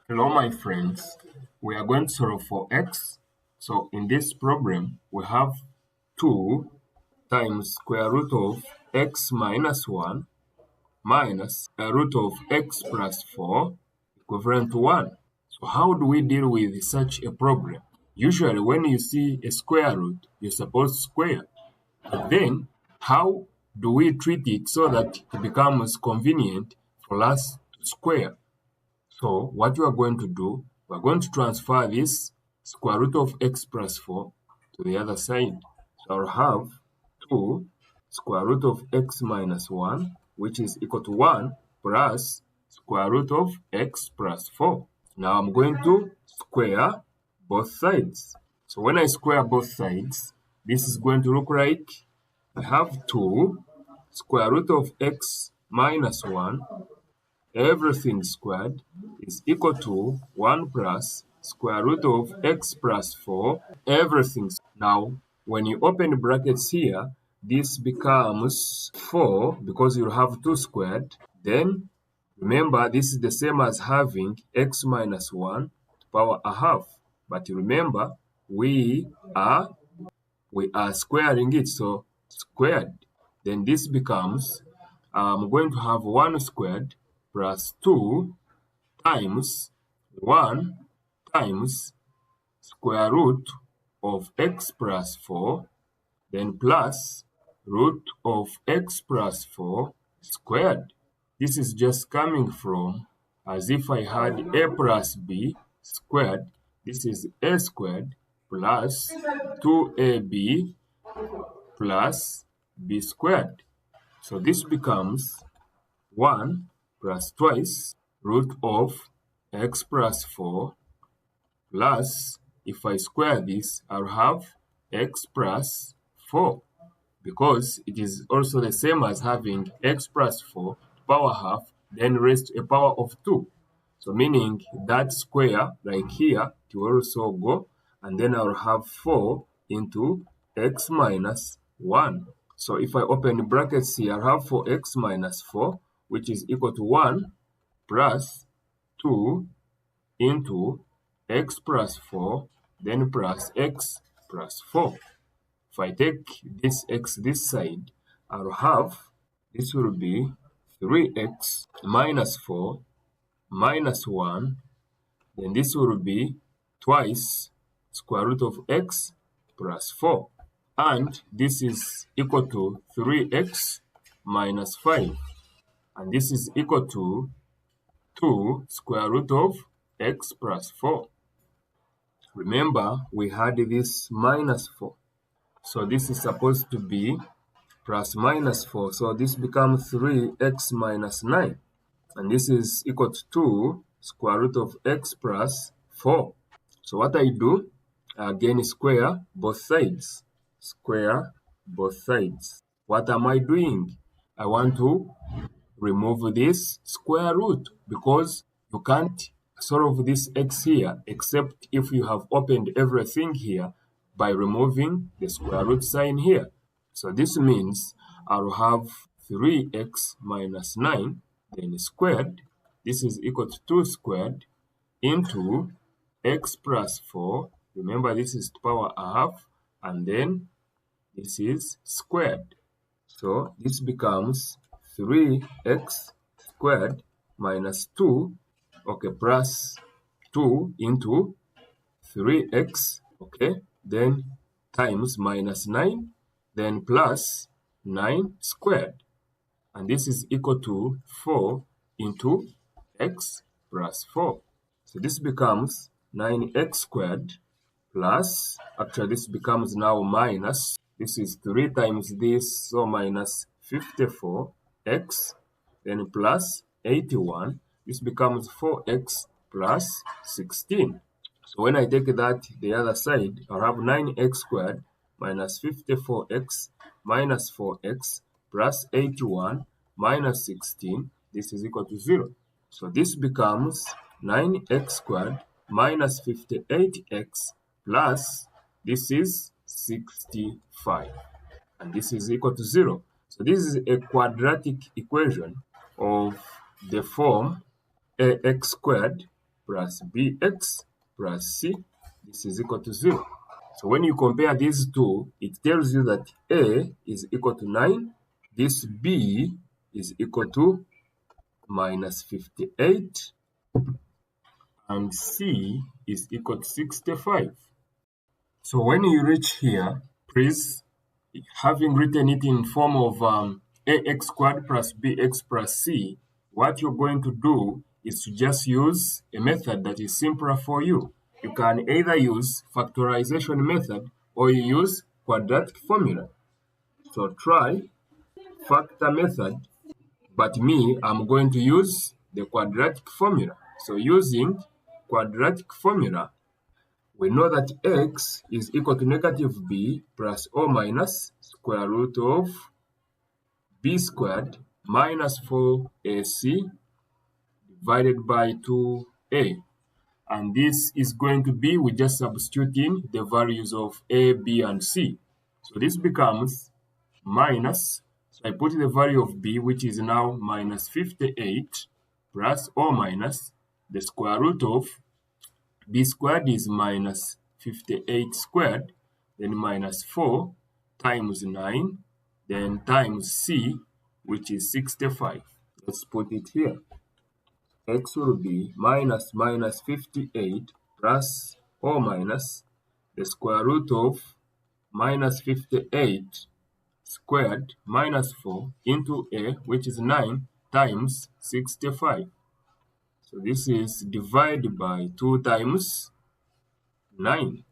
Hello my friends, we are going to solve for x. So in this problem we have 2 times square root of x minus 1 minus a root of x plus 4 equivalent to 1. So how do we deal with such a problem? Usually when you see a square root, you're supposed to square. But then how do we treat it so that it becomes convenient for us to square? So what we are going to do, we are going to transfer this square root of x plus 4 to the other side. So I'll have 2 square root of x minus 1, which is equal to 1 plus square root of x plus 4. Now I'm going to square both sides. So when I square both sides, this is going to look like I have 2 square root of x minus 1 everything squared is equal to 1 plus square root of x plus 4 everything. Now when you open brackets here, this becomes 4 because you have 2 squared. Then remember this is the same as having x minus 1 to power a half, but remember we are squaring it, so squared. Then this becomes I'm going to have 1 squared plus 2 times 1 times square root of x plus 4, then plus root of x plus 4 squared. This is just coming from as if I had a plus b squared. This is a squared plus 2ab plus b squared. So this becomes 1 plus twice root of x plus 4 plus, if I square this, I'll have x plus 4 because it is also the same as having x plus 4 to power half then raised to a power of 2. So meaning that square like here it will also go, and then I'll have 4 into x minus 1. So if I open brackets here, I'll have 4x minus 4, which is equal to 1 plus 2 into x plus 4, then plus x plus 4. If I take this x this side, I'll have, this will be 3x minus 4 minus 1, then this will be twice square root of x plus 4. And this is equal to 3x minus 5. And this is equal to 2 square root of x plus 4. Remember, we had this minus 4. So this is supposed to be plus minus 4. So this becomes 3x minus 9. And this is equal to 2 square root of x plus 4. So what I do, again square both sides. Square both sides. What am I doing? I want to remove this square root because you can't solve this x here except if you have opened everything here by removing the square root sign here. So this means I'll have 3x minus 9 then squared. This is equal to 2 squared into x plus 4. Remember this is to power a half, and then this is squared. So this becomes 3x squared minus 2, okay, plus 2 into 3x, okay, then times minus 9, then plus 9 squared. And this is equal to 4 into x plus 4. So this becomes 9x squared plus, actually this becomes now minus, this is 3 times this, so minus 54x, then plus 81, this becomes 4x plus 16. So when I take that the other side, I'll have 9x squared minus 54x minus 4x plus 81 minus 16, this is equal to 0. So this becomes 9x squared minus 58x plus, this is 65, and this is equal to 0. So this is a quadratic equation of the form ax squared plus bx plus c, this is equal to 0. So when you compare these two, it tells you that a is equal to 9, this b is equal to minus 58, and c is equal to 65. So when you reach here, please, having written it in form of ax squared plus bx plus c, what you're going to do is to just use a method that is simpler for you. You can either use factorization method or you use quadratic formula. So try factor method, but me, I'm going to use the quadratic formula. So using quadratic formula, we know that x is equal to negative b plus or minus square root of b squared minus 4ac divided by 2a. And this is going to be, we just substitute in the values of a, b, and c. So this becomes minus, so I put the value of b, which is now minus 58, plus or minus the square root of b squared is minus 58 squared, then minus 4 times 9, then times c, which is 65. Let's put it here. X will be minus 58 plus or minus the square root of minus 58 squared minus 4 into a, which is 9, times 65. So this is divided by 2 times 9.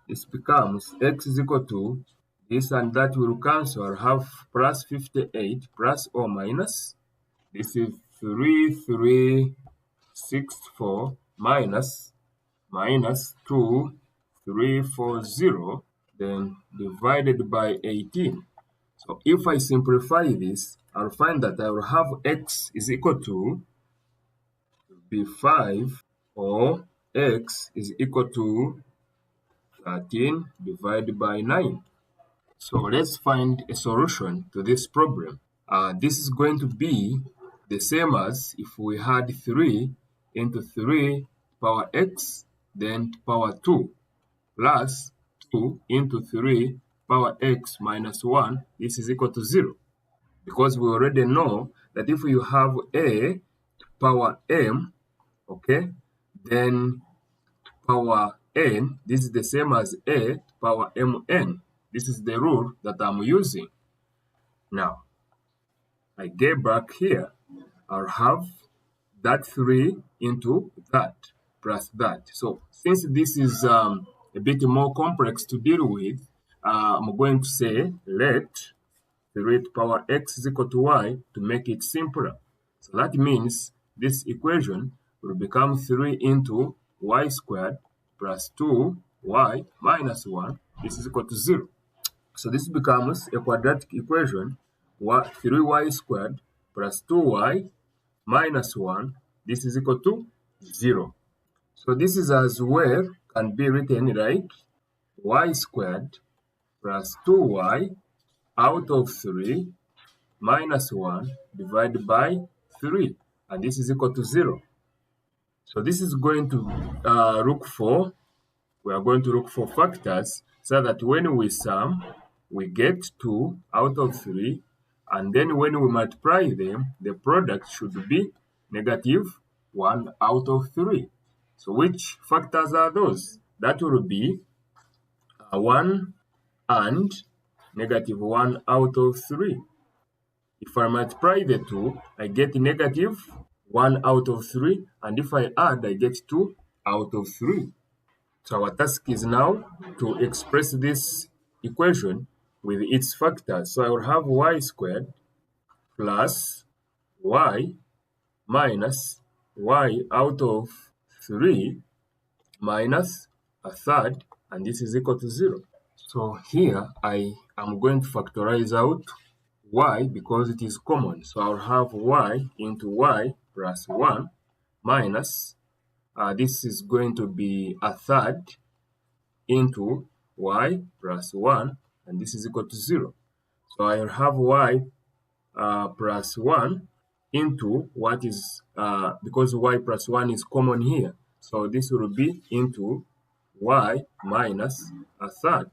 This becomes x is equal to, this and that will cancel. I'll have plus 58 plus or minus. This is 3364 minus 2340, then divided by 18. So if I simplify this, I'll find that I will have x is equal to be 5, or x is equal to 13 divided by 9. So let's find a solution to this problem. This is going to be the same as if we had 3 into 3 power x, then power 2, plus 2 into 3 power x minus 1, this is equal to 0. Because we already know that if you have a power m, okay, then power n, this is the same as a power mn. This is the rule that I'm using. Now, I get back here, I'll have that 3 into that plus that. So since this is a bit more complex to deal with, I'm going to say let 3 to power x is equal to y to make it simpler. So that means this equation will become 3 into y squared plus 2y minus 1. This is equal to 0. So this becomes a quadratic equation, 3y squared plus 2y minus 1. This is equal to 0. So this is as well can be written like y squared plus 2y out of 3 minus 1 divided by 3. And this is equal to 0. So this is going to we are going to look for factors so that when we sum, we get 2 out of 3, and then when we multiply them, the product should be negative 1 out of 3. So which factors are those? That will be 1 and negative 1 out of 3. If I multiply the two, I get negative 1 out of 3, and if I add, I get 2 out of 3. So our task is now to express this equation with its factors. So I will have y squared plus y minus y out of 3 minus a third, and this is equal to 0. So here I am going to factorize out y because it is common. So I'll have y into y plus 1 minus, this is going to be a third into y plus 1, and this is equal to 0. So I'll have y plus 1 into what is, because y plus 1 is common here. So this will be into y minus a third.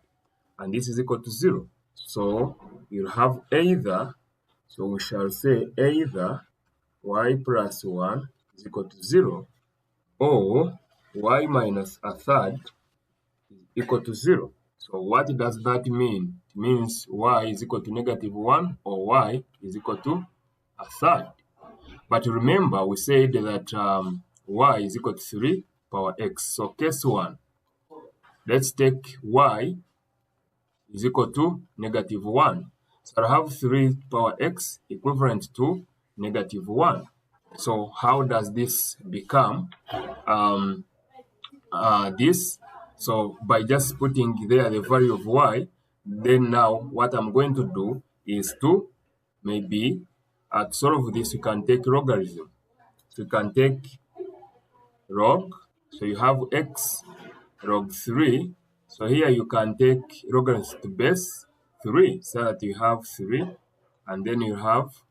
And this is equal to 0. So you'll have either, so we shall say either y plus 1 is equal to 0 or y minus a third is equal to 0. So what does that mean? It means y is equal to -1 or y is equal to a third. But remember, we said that y is equal to 3 power x. So case 1, let's take y is equal to -1. So I have 3 power x equivalent to -1. So how does this become this? So by just putting there the value of y, then now what I'm going to do is to maybe to solve this, you can take logarithm. So you can take log, so you have x log 3. So here you can take logarithm to base 3, so that you have 3, and then you have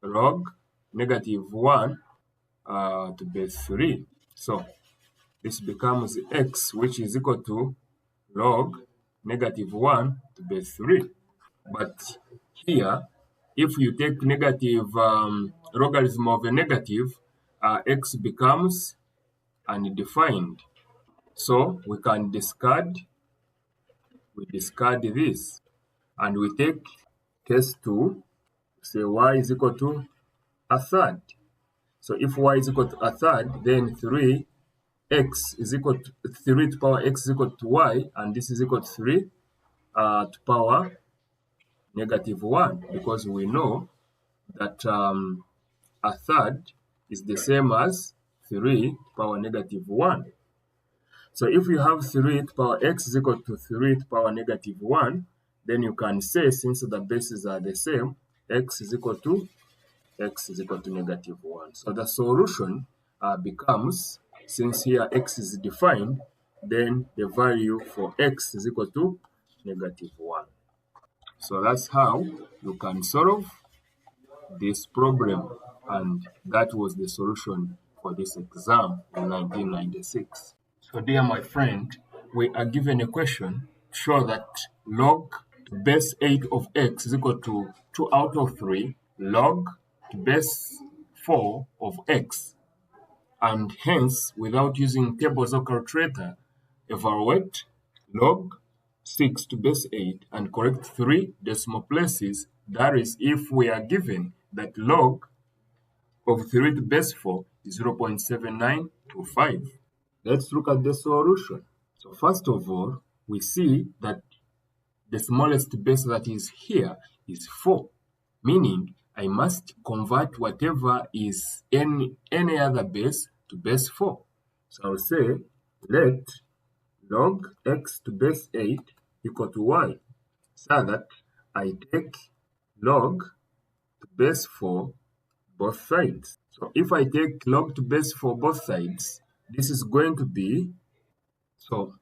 log -1 to base 3. So this becomes x, which is equal to log -1 to base 3. But here, if you take negative logarithm of a negative, x becomes undefined. So we can discard this, and we take case 2, say y is equal to a third. So if y is equal to a third, then 3x is equal to 3 to power x is equal to y, and this is equal to 3 to power -1, because we know that a third is the same as 3 to power -1. So if you have 3 to power x is equal to 3 to power -1, then you can say, since the bases are the same, x is equal to -1. So the solution becomes, since here x is defined, then the value for x is equal to -1. So that's how you can solve this problem, and that was the solution for this exam in 1996. So dear my friend, we are given a question to show that log to base 8 of x is equal to 2 out of 3 log to base 4 of x, and hence, without using tables or calculator, evaluate log 6 to base 8 and correct 3 decimal places. That is, if we are given that log of 3 to base 4 is 0.7925. Let's look at the solution. So first of all, we see that the smallest base that is here is 4, meaning I must convert whatever is any other base to base 4. So I'll say let log x to base 8 equal to y, so that I take log to base 4 both sides. So if I take log to base 4 both sides, this is going to be, so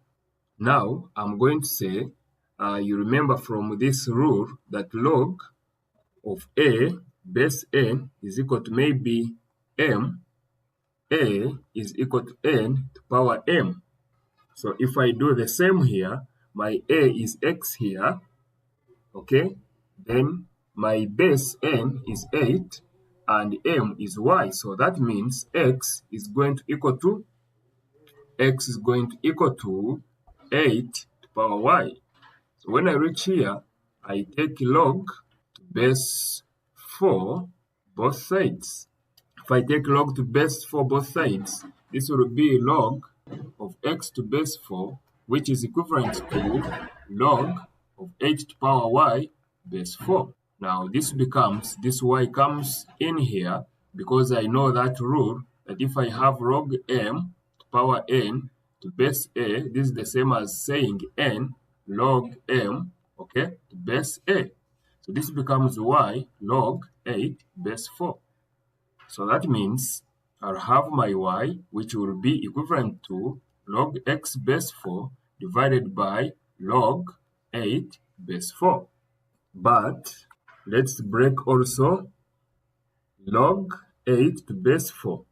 now I'm going to say, you remember from this rule that log of a base n is equal to maybe m, a is equal to n to power m. So if I do the same here, my a is x here, okay? Then my base n is 8 and m is y. So that means x is going to equal to 8 to power y. So when I reach here, I take log to base 4 both sides. If I take log to base 4 both sides, this will be log of x to base 4, which is equivalent to log of 8 to power y base 4. Now this y comes in here, because I know that rule that if I have log m to power n to base a, this is the same as saying n log m, okay, to base a. So this becomes y log 8 base 4. So that means I'll have my y, which will be equivalent to log x base 4 divided by log 8 base 4. But let's break also log 8 to base 4.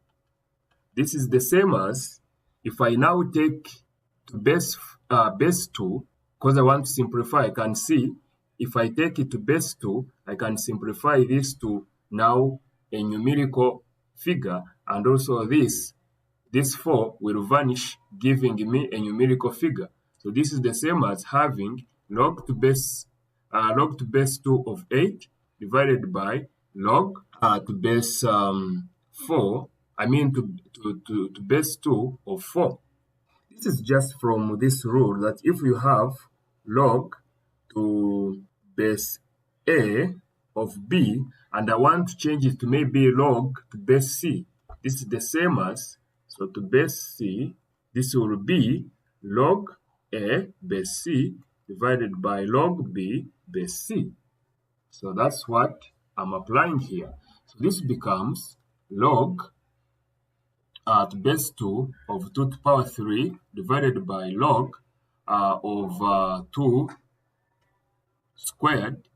This is the same as if I now take to base 2, because I want to simplify, I can see if I take it to base 2, I can simplify this to now a numerical figure, and also this 4 will vanish, giving me a numerical figure. So this is the same as having log to base 2 of 8 divided by log to base 4. I mean to base 2 of 4. This is just from this rule that if you have log to base A of B and I want to change it to maybe log to base C, this is the same as, so to base C, this will be log A base C divided by log B base C. So that's what I'm applying here. So this becomes log to base 2 of 2 to the power 3 divided by log of 2 squared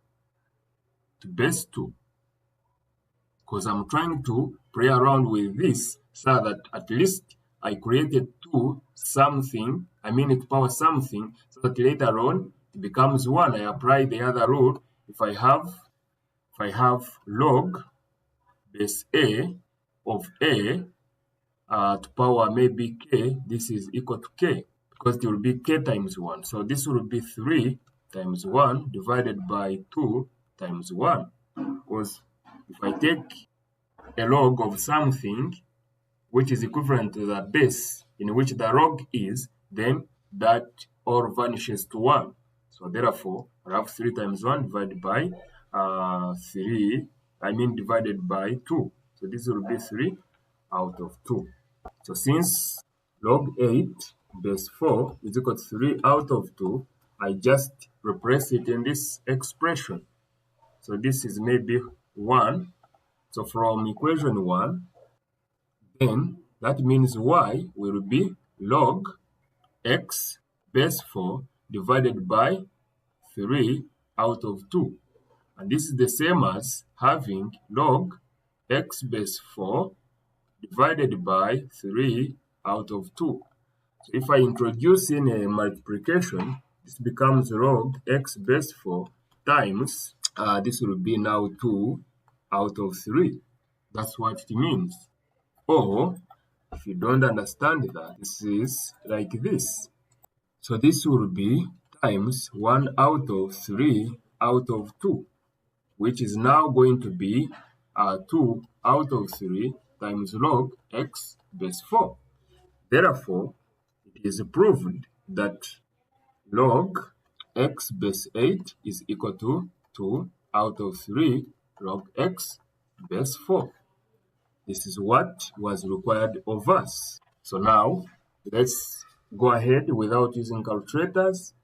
to base 2. Because I'm trying to play around with this so that at least I created 2 something, I mean it power something, so that later on it becomes 1. I apply the other rule. If I have log base A of A to power maybe k, this is equal to k, because it will be k times 1. So this will be 3 times 1 divided by 2 times 1. Because if I take a log of something which is equivalent to the base in which the log is, then that all vanishes to 1. So therefore, I have 3 times 1 divided by divided by 2. So this will be 3 out of 2. So since log 8 base 4 is equal to 3 out of 2, I just replace it in this expression. So this is maybe 1. So from equation 1, then that means y will be log x base 4 divided by 3 out of 2. And this is the same as having log x base 4 divided by 3 out of 2. So if I introduce in a multiplication, this becomes log x base 4 times, this will be now 2 out of 3. That's what it means. Or, if you don't understand that, this is like this. So this will be times 1 out of 3 out of 2, which is now going to be 2 out of 3 times log x base 4. Therefore, it is proved that log x base 8 is equal to 2 out of 3 log x base 4. This is what was required of us. So now, let's go ahead without using calculators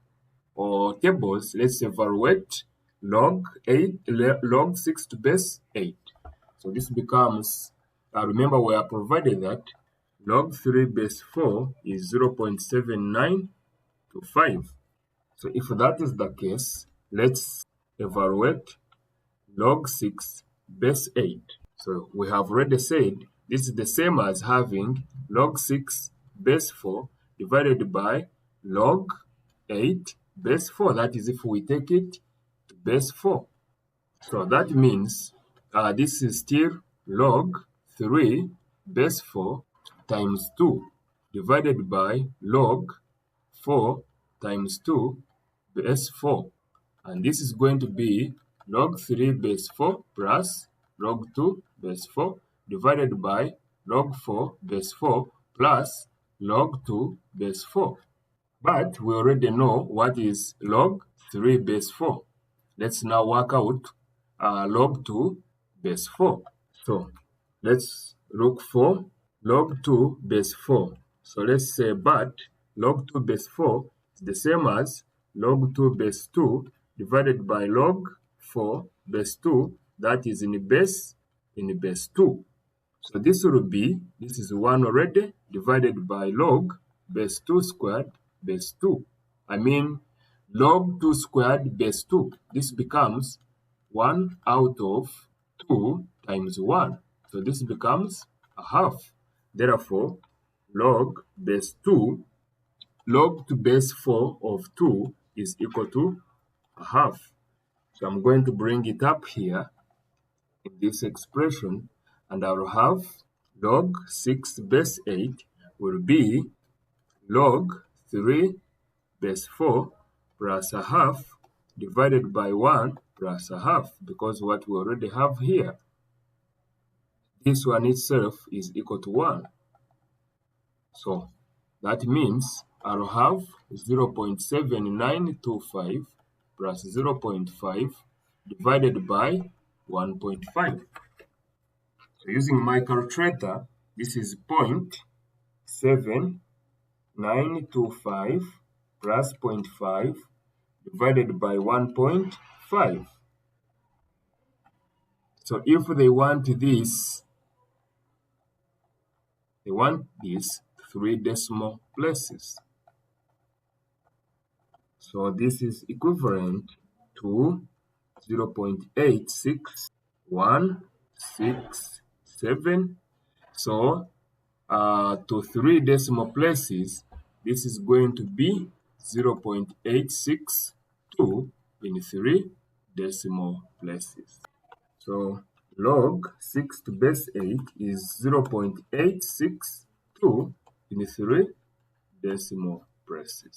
or tables. Let's evaluate log 6 to base 8. So this becomes, remember we are provided that log 3 base 4 is 0.7925. So if that is the case, let's evaluate log 6 base 8. So we have already said this is the same as having log 6 base 4 divided by log 8 base 4. That is if we take it to base 4. So that means this is still log 3 base 4 times 2 divided by log 4 times 2 base 4. And this is going to be log 3 base 4 plus log 2 base 4 divided by log 4 base 4 plus log 2 base 4. But we already know what is log 3 base 4. Let's now work out log 2 base 4. So let's look for log 2 base 4. So let's say but log 2 base 4 is the same as log 2 base 2 divided by log 4 base 2, that is in base 2. So this will be, this is 1 already, divided by log base 2 squared base 2. I mean log 2 squared base 2. This becomes 1 out of 2 times 1. So this becomes a half. Therefore, log base 2, log to base 4 of 2 is equal to a half. So I'm going to bring it up here in this expression, and I'll have log 6 base 8 will be log 3 base 4 plus a half divided by 1 plus a half, because what we already have here, this one itself is equal to 1. So that means I'll have 0.7925 plus 0.5 divided by 1.5. So using my calculator, this is 0.7925 plus 0.5 divided by 1.5. So if they want this 3 decimal places. So this is equivalent to 0.86167. So to 3 decimal places, this is going to be 0.862 in 3 decimal places. So log 6 to base 8 is 0.862 in 3 decimal places.